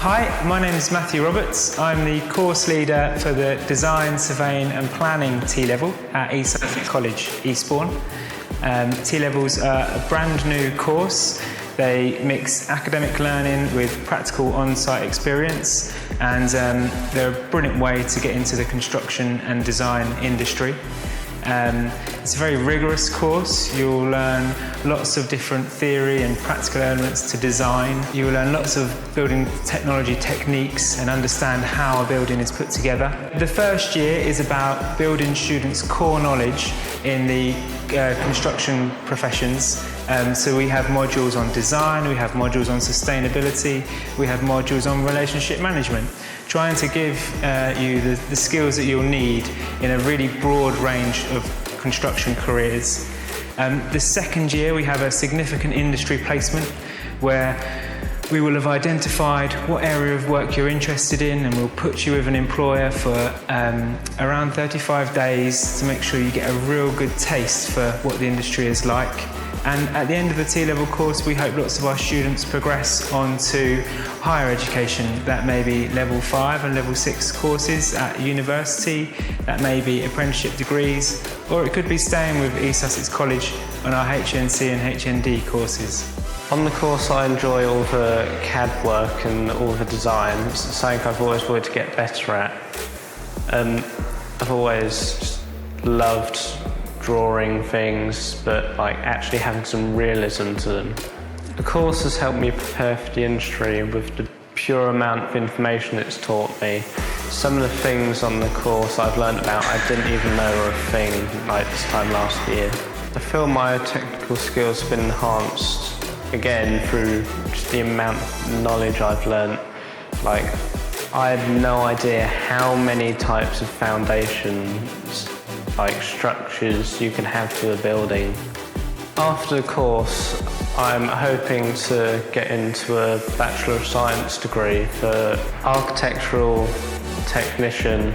Hi, my name is Matthew Roberts. I'm the course leader for the Design, Surveying and Planning T-Level at Sussex College, Eastbourne. T-Levels are a brand new course. They mix academic learning with practical on-site experience, and they're a brilliant way to get into the construction and design industry. It's a very rigorous course. You'll learn lots of different theory and practical elements to design. You'll learn lots of building technology techniques and understand how a building is put together. The first year is about building students' core knowledge in the construction professions. So we have modules on design, we have modules on sustainability, we have modules on relationship management, trying to give you the skills that you'll need in a really broad range of construction careers. The second year we have a significant industry placement where we will have identified what area of work you're interested in, and we'll put you with an employer for around 35 days to make sure you get a real good taste for what the industry is like. And at the end of the T-level course, we hope lots of our students progress on to higher education. That may be level 5 and level 6 courses at university, that may be apprenticeship degrees, or it could be staying with East Sussex College on our HNC and HND courses. On the course I enjoy all the CAD work and all the design. It's something I've always wanted to get better at. I've always just loved drawing things, but actually having some realism to them. The course has helped me prepare for the industry with the pure amount of information it's taught me. Some of the things on the course I've learned about I didn't even know were a thing this time last year. I feel my technical skills have been enhanced again through just the amount of knowledge I've learned. I had no idea how many types of foundations, structures you can have to a building. After the course, I'm hoping to get into a Bachelor of Science degree for architectural technician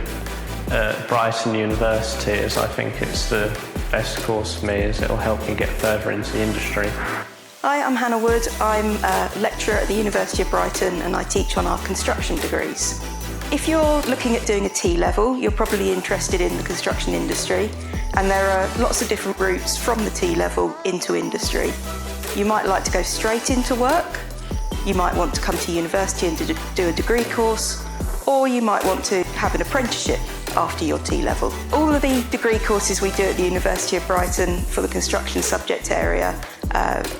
at Brighton University, as I think it's the best course for me, as it will help me get further into the industry. Hi, I'm Hannah Wood. I'm a lecturer at the University of Brighton and I teach on our construction degrees. If you're looking at doing a T-level, you're probably interested in the construction industry, and there are lots of different routes from the T-level into industry. You might like to go straight into work, you might want to come to university and do a degree course, or you might want to have an apprenticeship after your T-level. All of the degree courses we do at the University of Brighton for the construction subject area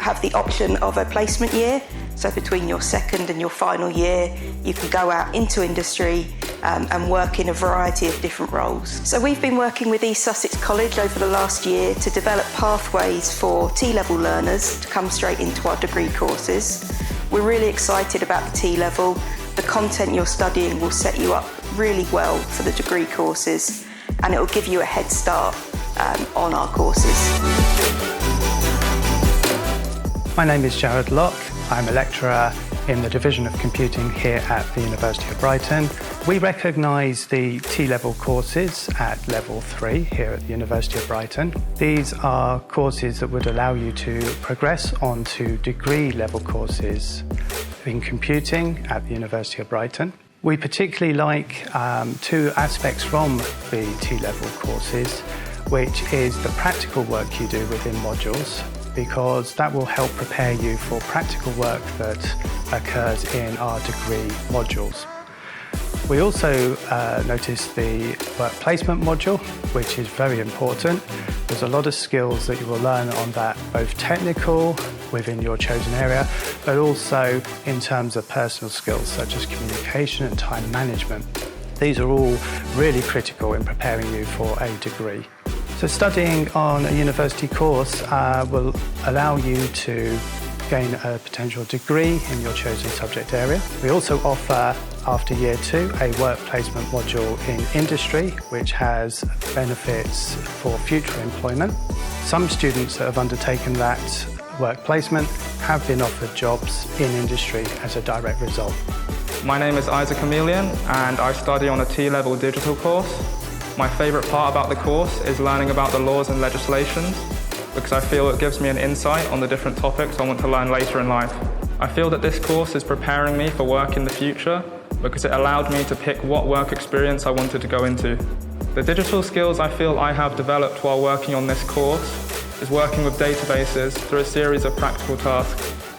have the option of a placement year. So between your second and your final year, you can go out into industry and work in a variety of different roles. So we've been working with East Sussex College over the last year to develop pathways for T-level learners to come straight into our degree courses. We're really excited about the T-level. The content you're studying will set you up really well for the degree courses, and it will give you a head start on our courses. My name is Jared Locke. I'm a lecturer in the Division of Computing here at the University of Brighton. We recognise the T-level courses at level 3 here at the University of Brighton. These are courses that would allow you to progress onto degree level courses in computing at the University of Brighton. We particularly like two aspects from the T-level courses, which is the practical work you do within modules, because that will help prepare you for practical work that occurs in our degree modules. We also notice the work placement module, which is very important. There's a lot of skills that you will learn on that, both technical within your chosen area, but also in terms of personal skills such as communication and time management. These are all really critical in preparing you for a degree. So studying on a university course will allow you to gain a potential degree in your chosen subject area. We also offer, after year 2, a work placement module in industry, which has benefits for future employment. Some students that have undertaken that work placement have been offered jobs in industry as a direct result. My name is Isaac Chameleon and I study on a T-level digital course. My favourite part about the course is learning about the laws and legislations, because I feel it gives me an insight on the different topics I want to learn later in life. I feel that this course is preparing me for work in the future because it allowed me to pick what work experience I wanted to go into. The digital skills I feel I have developed while working on this course is working with databases through a series of practical tasks.